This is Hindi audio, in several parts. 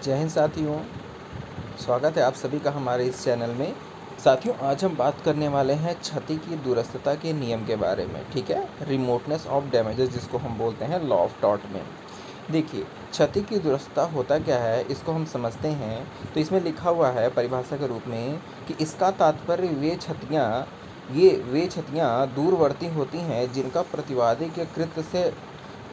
जय हिंद साथियों, स्वागत है आप सभी का हमारे इस चैनल में। साथियों, आज हम बात करने वाले हैं क्षति की दूरस्थता के नियम के बारे में। ठीक है, रिमोटनेस ऑफ डैमेजेस जिसको हम बोलते हैं लॉ ऑफ टॉट में। देखिए, क्षति की दूरस्थता होता क्या है, इसको हम समझते हैं। तो इसमें लिखा हुआ है परिभाषा के रूप में कि इसका तात्पर्य वे क्षतियाँ दूरवर्ती होती हैं जिनका प्रतिवादी के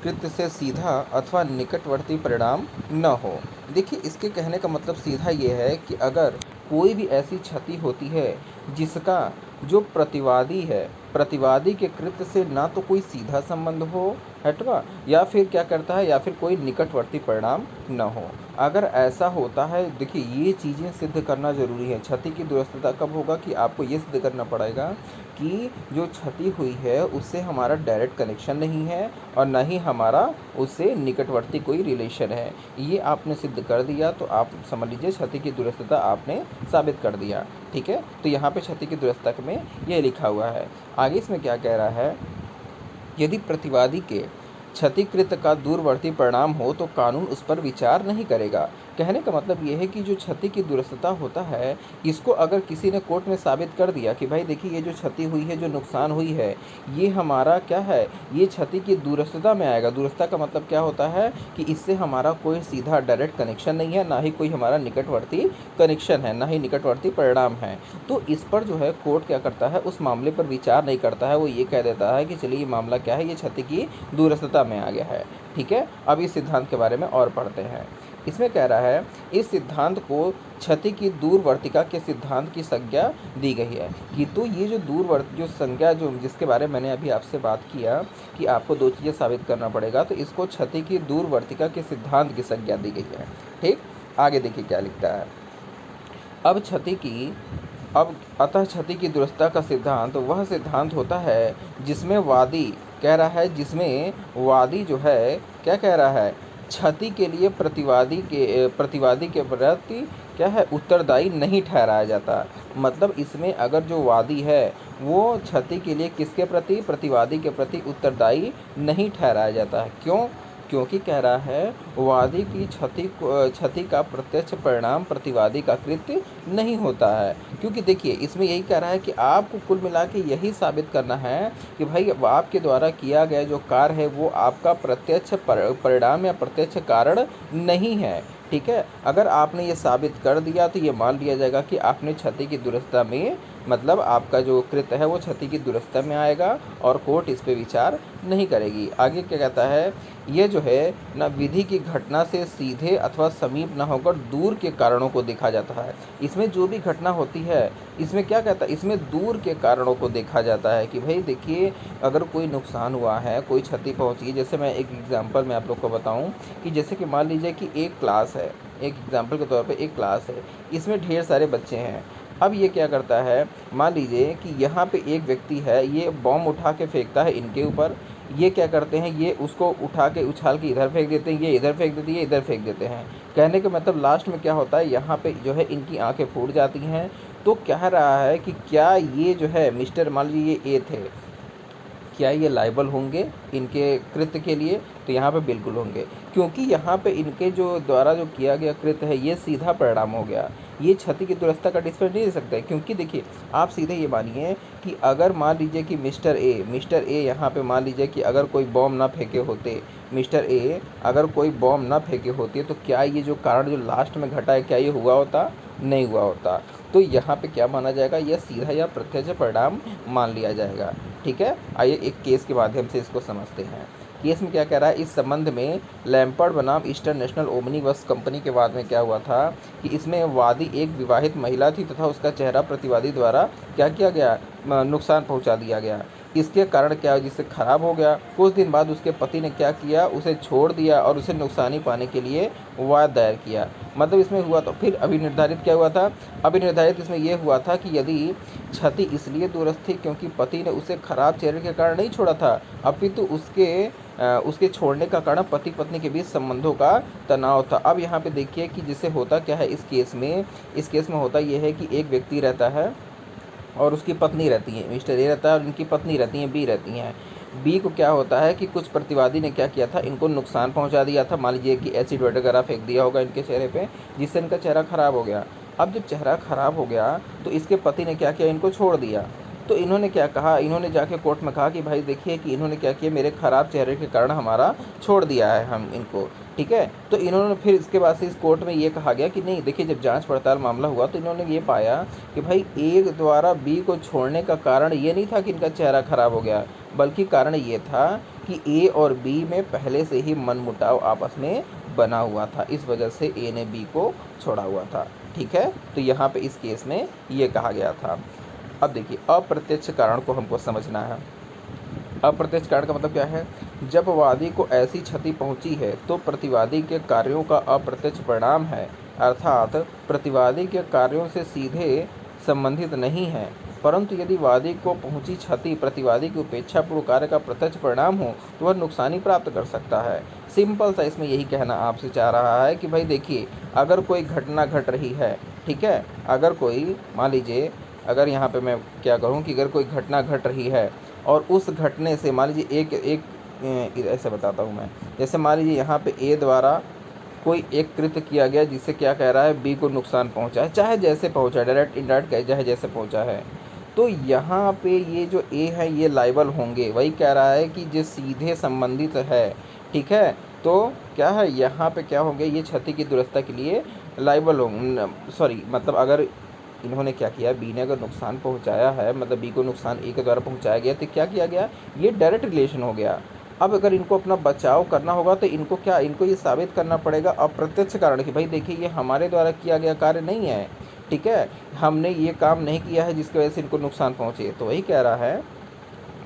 कृत्य से सीधा अथवा निकटवर्ती परिणाम न हो। देखिए, इसके कहने का मतलब सीधा ये है कि अगर कोई भी ऐसी क्षति होती है जिसका जो प्रतिवादी के कृत्य से ना तो कोई सीधा संबंध हो, हटवा, या फिर क्या करता है, या फिर कोई निकटवर्ती परिणाम न हो। अगर ऐसा होता है, देखिए ये चीज़ें सिद्ध करना ज़रूरी है। क्षति की दूरस्थता कब होगा कि आपको ये सिद्ध करना पड़ेगा कि जो क्षति हुई है उससे हमारा डायरेक्ट कनेक्शन नहीं है और न ही हमारा उससे निकटवर्ती कोई रिलेशन है। ये आपने सिद्ध कर दिया तो आप समझ लीजिए क्षति की दूरस्थता आपने साबित कर दिया। ठीक है, तो यहाँ पे क्षति की दूरस्थता में ये लिखा हुआ है। आगे इसमें क्या कह रहा है, यदि प्रतिवादी के क्षतिकृत का दूरवर्ती परिणाम हो तो कानून उस पर विचार नहीं करेगा। कहने का मतलब ये है कि जो क्षति की दूरस्थता होता है, इसको अगर किसी ने कोर्ट में साबित कर दिया कि भाई देखिए ये जो क्षति हुई है, जो नुकसान हुई है, ये हमारा क्या है, ये क्षति की दूरस्थता में आएगा। दूरस्थता का मतलब क्या होता है कि इससे हमारा कोई सीधा डायरेक्ट कनेक्शन नहीं है, ना ही कोई हमारा निकटवर्ती कनेक्शन है, ना ही निकटवर्ती परिणाम है। तो इस पर जो है कोर्ट क्या करता है, उस मामले पर विचार नहीं करता है। वो ये कह देता है कि चलिए ये मामला क्या है, ये क्षति की दूरस्थता में आ गया है। ठीक है, अब इस सिद्धांत के बारे में और पढ़ते हैं। इसमें कह रहा है, इस सिद्धांत को क्षति की दूरवर्तिका के सिद्धांत की संज्ञा दी गई है। कि तो ये जो संज्ञा जो जिसके बारे में मैंने अभी आपसे बात किया कि आपको दो चीज़ें साबित करना पड़ेगा, तो इसको क्षति की दूरवर्तिका के सिद्धांत की संज्ञा दी गई है। ठीक, आगे देखिए क्या लिखता है। अतः क्षति की दूरस्थता का सिद्धांत वह सिद्धांत होता है जिसमें वादी कह रहा है, जिसमें वादी जो है क्या कह रहा है, क्षति के लिए प्रतिवादी के प्रति क्या है, उत्तरदायी नहीं ठहराया जाता। मतलब इसमें अगर जो वादी है वो क्षति के लिए किसके प्रति, प्रतिवादी के प्रति उत्तरदायी नहीं ठहराया जाता है। क्यों? क्योंकि कह रहा है वादी की क्षति का प्रत्यक्ष परिणाम प्रतिवादी का कृत्य नहीं होता है। क्योंकि देखिए इसमें यही कह रहा है कि आपको कुल मिला के यही साबित करना है कि भाई आपके द्वारा किया गया जो कार्य है वो आपका प्रत्यक्ष परिणाम या प्रत्यक्ष कारण नहीं है। ठीक है, अगर आपने ये साबित कर दिया तो ये मान लिया जाएगा कि आपने क्षति की दूरस्थता में, मतलब आपका जो कृत्य है वो क्षति की दूरस्थता में आएगा और कोर्ट इस पे विचार नहीं करेगी। आगे क्या कहता है, ये जो है ना विधि की घटना से सीधे अथवा समीप न होकर दूर के कारणों को देखा जाता है। इसमें जो भी घटना होती है, इसमें क्या कहता है, इसमें दूर के कारणों को देखा जाता है कि भाई देखिए अगर कोई नुकसान हुआ है, कोई क्षति पहुंची है। जैसे मैं एक एग्जांपल मैं आप लोग को बताऊं कि जैसे कि मान लीजिए कि एक क्लास है, एक एग्जांपल के तौर पे एक क्लास है, इसमें ढेर सारे बच्चे हैं। अब ये क्या करता है, मान लीजिए कि यहाँ पे एक व्यक्ति है, ये बॉम्ब उठा के फेंकता है इनके ऊपर। ये क्या करते हैं, ये उसको उठा के उछाल के इधर फेंक देते हैं, ये इधर फेंक देती है, ये इधर फेंक देते हैं। कहने का मतलब लास्ट में क्या होता है, यहाँ पे जो है इनकी आंखें फूट जाती हैं। तो कह रहा है कि क्या ये जो है मिस्टर, मान लीजिए ये ए थे, क्या ये लायबल होंगे इनके कृत्य के लिए? तो यहाँ पे बिल्कुल होंगे, क्योंकि यहाँ पे इनके जो द्वारा जो किया गया कृत्य है ये सीधा परिणाम हो गया। ये क्षति की दूरस्थता का डिस्प्यूट नहीं दे सकते, क्योंकि देखिए आप सीधे ये मानिए कि अगर मान लीजिए कि मिस्टर ए यहाँ पे मान लीजिए कि अगर कोई बॉम्ब ना फेंके होते, मिस्टर ए अगर कोई बॉम्ब ना फेंके होते, तो क्या ये जो कारण जो लास्ट में घटा है क्या ये हुआ होता? नहीं हुआ होता। तो यहाँ पे क्या माना जाएगा, यह सीधा या प्रत्यक्ष परिणाम मान लिया जाएगा। ठीक है, आइए एक केस के माध्यम से इसको समझते हैं। केस में क्या कह रहा है, इस संबंध में लैम्पर्ड बनाम ईस्टर्न नेशनल ओमनी बस कंपनी के बाद में क्या हुआ था कि इसमें वादी एक विवाहित महिला थी तथा उसका चेहरा प्रतिवादी द्वारा क्या किया गया, नुकसान पहुंचा दिया गया। इसके कारण क्या, जिससे खराब हो गया। कुछ दिन बाद उसके पति ने क्या किया, उसे छोड़ दिया और उसे नुकसानी पाने के लिए वाद दायर किया। मतलब इसमें हुआ, तो फिर अभिनिर्धारित क्या हुआ था, अभिनिर्धारित इसमें यह हुआ था कि यदि क्षति इसलिए दूरस्थ थी क्योंकि पति ने उसे खराब चेहरे के कारण नहीं छोड़ा था, अपितु उसके छोड़ने का कारण पति पत्नी के बीच संबंधों का तनाव था। अब यहाँ पे देखिए कि जिससे होता क्या है, इस केस में होता यह है कि एक व्यक्ति रहता है और उसकी पत्नी रहती है, मिस्टर ए रहता है और उनकी पत्नी रहती हैं, बी रहती हैं। बी को क्या होता है कि कुछ प्रतिवादी ने क्या किया था, इनको नुकसान पहुंचा दिया था। मान लीजिए कि एसिड वगैरह फेंक दिया होगा इनके चेहरे पे, जिससे इनका चेहरा खराब हो गया। अब जब चेहरा खराब हो गया तो इसके पति ने क्या किया, इनको छोड़ दिया। तो इन्होंने क्या कहा, इन्होंने जाके कोर्ट में कहा कि भाई देखिए कि इन्होंने क्या किया, मेरे खराब चेहरे के कारण हमारा छोड़ दिया है हम इनको, ठीक है। तो इन्होंने फिर इसके बाद से इस कोर्ट में ये कहा गया कि नहीं देखिए, जब जांच पड़ताल मामला हुआ तो इन्होंने ये पाया कि भाई ए द्वारा बी को छोड़ने का कारण ये नहीं था कि इनका चेहरा खराब हो गया, बल्कि कारण ये था कि ए और बी में पहले से ही मनमुटाव आपस में बना हुआ था, इस वजह से ए ने बी को छोड़ा हुआ था, ठीक है। तो यहाँ पे इस केस में ये कहा गया था। अब देखिए अप्रत्यक्ष कारण को हमको समझना है। अप्रत्यक्ष कारण का मतलब क्या है, जब वादी को ऐसी क्षति पहुंची है तो प्रतिवादी के कार्यों का अप्रत्यक्ष परिणाम है, अर्थात प्रतिवादी के कार्यों से सीधे संबंधित नहीं है, परंतु यदि वादी को पहुंची क्षति प्रतिवादी की उपेक्षापूर्ण कार्य का प्रत्यक्ष परिणाम हो तो वह नुकसानी प्राप्त कर सकता है। सिंपल सा इसमें यही कहना आपसे चाह रहा है कि भाई देखिए, अगर कोई घटना घट रही है, ठीक है, अगर कोई मान लीजिए, अगर यहाँ पे मैं क्या करूँ कि अगर कोई घटना घट रही है और उस घटने से मान लीजिए एक एक ऐसे बताता हूँ मैं, जैसे मान लीजिए यहाँ पे ए द्वारा कोई एक कृत्य किया गया जिससे क्या कह रहा है, बी को नुकसान पहुँचा है, चाहे जैसे पहुँचा है, डायरेक्ट इनडायरेक्ट चाहे जैसे पहुँचा है, तो यहाँ पे ये जो ए है ये लाइबल होंगे। वही कह रहा है कि जो सीधे संबंधित है, ठीक है, तो क्या है यहाँ पे क्या होंगे, ये क्षति की दुरुस्ती के लिए लाइबल होंगे, सॉरी मतलब अगर इन्होंने क्या किया, बी ने अगर नुकसान पहुंचाया है, मतलब बी को नुकसान ए के द्वारा पहुंचाया गया, तो क्या किया गया, ये डायरेक्ट रिलेशन हो गया। अब अगर इनको अपना बचाव करना होगा तो इनको क्या, इनको ये साबित करना पड़ेगा अप्रत्यक्ष कारण कि भाई देखिए ये हमारे द्वारा किया गया कार्य नहीं है, ठीक है, हमने ये काम नहीं किया है जिसकी वजह से इनको नुकसान पहुँचे। तो वही कह रहा है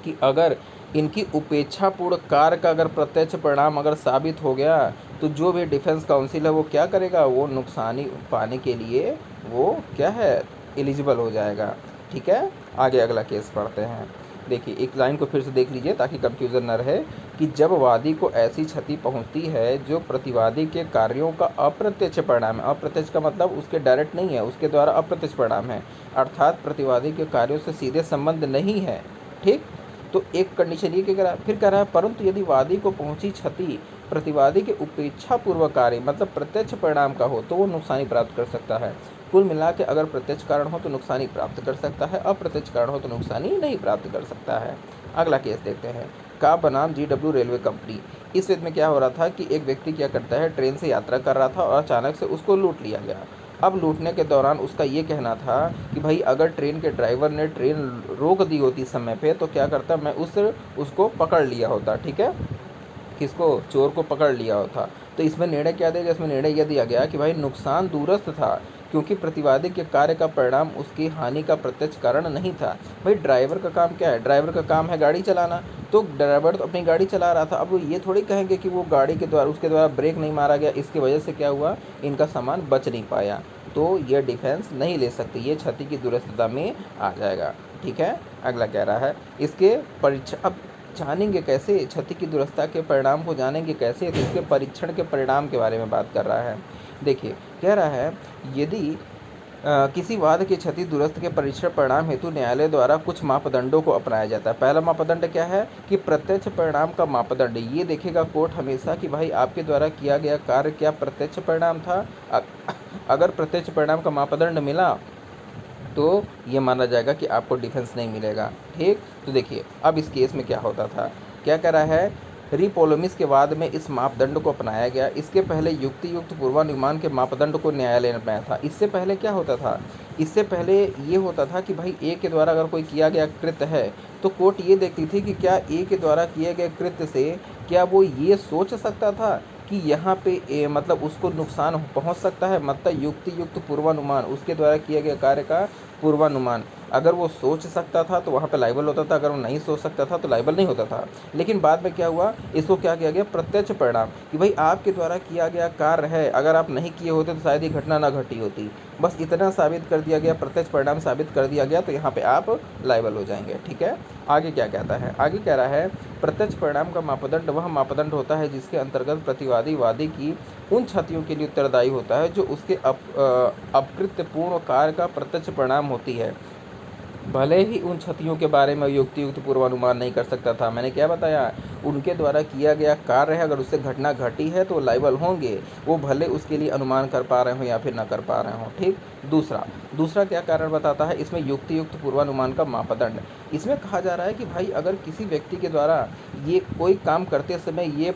कि अगर इनकी उपेक्षापूर्ण कार्य का अगर प्रत्यक्ष परिणाम अगर साबित हो गया तो जो भी डिफेंस काउंसिल है वो क्या करेगा, वो नुकसानी पाने के लिए वो क्या है, एलिजिबल हो जाएगा, ठीक है। आगे अगला केस पढ़ते हैं। देखिए एक लाइन को फिर से देख लीजिए ताकि कंफ्यूजन न रहे कि जब वादी को ऐसी क्षति पहुंचती है जो प्रतिवादी के कार्यों का अप्रत्यक्ष परिणाम है, अप्रत्यक्ष का मतलब उसके डायरेक्ट नहीं है, उसके द्वारा अप्रत्यक्ष परिणाम है, अर्थात प्रतिवादी के कार्यों से सीधे संबंध नहीं है, ठीक। तो एक कंडीशन ये फिर कह रहा है परंतु यदि वादी को पहुंची क्षति प्रतिवादी के उपेक्षापूर्वक कार्य मतलब प्रत्यक्ष परिणाम का हो तो वो नुकसानी प्राप्त कर सकता है। कुल मिला के अगर प्रत्यक्ष कारण हो तो नुकसानी प्राप्त कर सकता है, अप्रत्यक्ष कारण हो तो नुकसानी नहीं प्राप्त कर सकता है। अगला केस देखते हैं। का बनाम GW रेलवे कंपनी। इस विध में क्या हो रहा था कि एक व्यक्ति क्या करता है, ट्रेन से यात्रा कर रहा था और अचानक से उसको लूट लिया गया। अब लूटने के दौरान उसका ये कहना था कि भाई अगर ट्रेन के ड्राइवर ने ट्रेन रोक दी होती समय पे तो क्या करता, मैं उसको पकड़ लिया होता, ठीक है, किसको, चोर को पकड़ लिया होता। तो इसमें निर्णय क्या दिया गया, इसमें निर्णय यह दिया गया कि भाई नुकसान दूरस्थ था क्योंकि प्रतिवादी के कार्य का परिणाम उसकी हानि का प्रत्यक्ष कारण नहीं था। भाई ड्राइवर का काम क्या है, ड्राइवर का काम है गाड़ी चलाना, तो ड्राइवर तो अपनी गाड़ी चला रहा था। अब वो ये थोड़ी कहेंगे कि वो गाड़ी के द्वारा उसके द्वारा ब्रेक नहीं मारा गया, इसकी वजह से क्या हुआ, इनका सामान बच नहीं पाया, तो ये डिफेंस नहीं ले सकती, ये क्षति की दुरुस्तता में आ जाएगा, ठीक है। अगला कह रहा है इसके परीक्षा, अब जानेंगे कैसे, क्षति की दुरुस्ता के परिणाम को जानेंगे कैसे, तो इसके परीक्षण के परिणाम के बारे में बात कर रहा है। देखिए कह रहा है यदि किसी वाद की क्षति दुरुस्त के परीक्षण परिणाम हेतु न्यायालय द्वारा कुछ मापदंडों को अपनाया जाता है। पहला मापदंड क्या है कि प्रत्यक्ष परिणाम का मापदंड, ये देखेगा कोर्ट हमेशा कि भाई आपके द्वारा किया गया कार्य क्या प्रत्यक्ष परिणाम था। अगर प्रत्यक्ष परिणाम का मापदंड मिला तो ये माना जाएगा कि आपको डिफेंस नहीं मिलेगा, ठीक। तो देखिए अब इस केस में क्या होता था, क्या कह रहा है, रिपोलोमिस के बाद में इस मापदंड को अपनाया गया। इसके पहले युक्ति युक्त पूर्वानुमान के मापदंड को न्यायालय ने अपनाया था। इससे पहले क्या होता था, इससे पहले ये होता था कि भाई ए के द्वारा अगर कोई किया गया कृत्य है तो कोर्ट ये देखती थी कि क्या ए के द्वारा किए गए कृत्य से क्या वो ये सोच सकता था कि यहाँ पे मतलब उसको नुकसान पहुँच सकता है, मतलब युक्ति युक्त पूर्वानुमान, उसके द्वारा किए गए कार्य का पूर्वानुमान, अगर वो सोच सकता था तो वहाँ पे लाइबल होता था, अगर वो नहीं सोच सकता था तो लाइबल नहीं होता था। लेकिन बाद में क्या हुआ, इसको क्या किया गया, प्रत्यक्ष परिणाम, कि भाई आपके द्वारा किया गया कार्य है, अगर आप नहीं किए होते तो शायद ये घटना ना घटी होती, बस इतना साबित कर दिया गया, प्रत्यक्ष परिणाम साबित कर दिया गया, तो यहाँ पे आप लाइबल हो जाएंगे, ठीक है। आगे क्या कहता है, आगे कह रहा है प्रत्यक्ष परिणाम का मापदंड वह मापदंड होता है जिसके अंतर्गत प्रतिवादी वादी की उन क्षतियों के लिए उत्तरदायी होता है जो उसके अपकृत्यपूर्ण कार्य का प्रत्यक्ष परिणाम होती है। भले ही उन क्षतियों के बारे में युक्तियुक्त पूर्वानुमान नहीं कर सकता था। मैंने क्या बताया, उनके द्वारा किया गया कार्य है, अगर उससे घटना घटी है तो लायबल होंगे, वो भले उसके लिए अनुमान कर पा रहे हों या फिर ना कर पा रहे हों। ठीक। दूसरा दूसरा क्या कारण बताता है इसमें युक्तियुक्त पूर्वानुमान का मापदंड। इसमें कहा जा रहा है कि भाई अगर किसी व्यक्ति के द्वारा ये कोई काम करते समय ये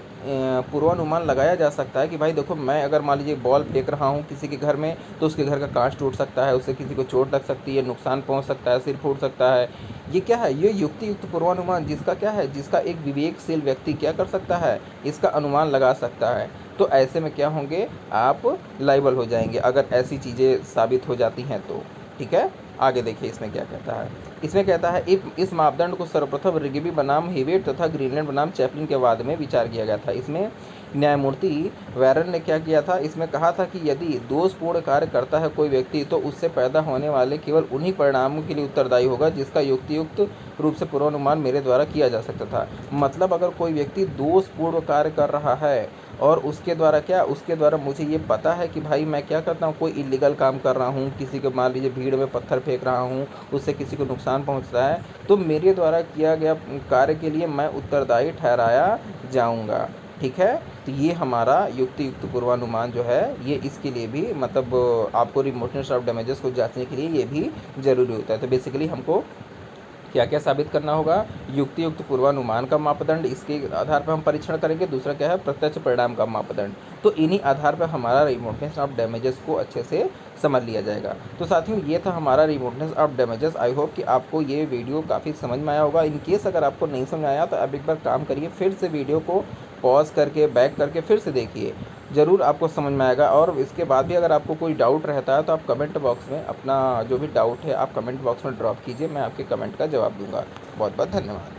पूर्वानुमान लगाया जा सकता है कि भाई देखो, मैं अगर मान लीजिए बॉल फेंक रहा हूँ किसी के घर में, तो उसके घर का कांच टूट सकता है, उससे किसी को चोट लग सकती है, नुकसान पहुँच सकता है, सिर फूट सकता है। ये क्या है, ये युक्तियुक्त पूर्वानुमान जिसका क्या है, जिसका एक विवेकशील व्यक्ति क्या कर सकता है, इसका अनुमान लगा सकता है। तो ऐसे में क्या होंगे, आप लायबल हो जाएंगे अगर ऐसी चीज़ें साबित हो जाती हैं तो। ठीक है। आगे देखिए इसमें क्या कहता है। इसमें कहता है इस मापदंड को सर्वप्रथम रिग्बी बनाम हिवेट तथा ग्रीनलैंड बनाम चैपलिन के वाद में विचार किया गया था। इसमें न्यायमूर्ति वैरन ने क्या किया था, इसमें कहा था कि यदि दोषपूर्ण कार्य करता है कोई व्यक्ति, तो उससे पैदा होने वाले केवल उन्हीं परिणामों के लिए उत्तरदायी होगा जिसका युक्तियुक्त रूप से पूर्वानुमान मेरे द्वारा किया जा सकता था। मतलब अगर कोई व्यक्ति दोषपूर्ण कार्य कर रहा है और उसके द्वारा क्या, उसके द्वारा मुझे ये पता है कि भाई मैं क्या करता हूँ, कोई इलीगल काम कर रहा हूँ, किसी को मान लीजिए भीड़ में पत्थर फेंक रहा हूँ, उससे किसी को नुकसान पहुँचता है, तो मेरे द्वारा किया गया कार्य के लिए मैं उत्तरदायी ठहराया जाऊँगा। ठीक है। तो ये हमारा युक्तियुक्त पूर्वानुमान जो है, ये इसके लिए भी मतलब आपको रिमोटनेस ऑफ डैमेजेस को जांचने के लिए ये भी ज़रूरी होता है। तो बेसिकली हमको क्या क्या साबित करना होगा, युक्तियुक्त पूर्वानुमान का मापदंड, इसके आधार पर हम परीक्षण करेंगे। दूसरा क्या है, प्रत्यक्ष परिणाम का मापदंड। तो इन्हीं आधार पर हमारा रिमोटनेस ऑफ डैमेजेस को अच्छे से समझ लिया जाएगा। तो साथियों, ये था हमारा remoteness of damages. I hope कि आपको ये वीडियो काफ़ी समझ में आया होगा। इन केस अगर आपको नहीं समझ आया तो आप एक बार काम करिए, फिर से वीडियो को पॉज करके बैक करके फिर से देखिए, ज़रूर आपको समझ में आएगा। और इसके बाद भी अगर आपको कोई डाउट रहता है तो आप कमेंट बॉक्स में अपना जो भी डाउट है आप कमेंट बॉक्स में ड्रॉप कीजिए, मैं आपके कमेंट का जवाब दूंगा। बहुत बहुत धन्यवाद।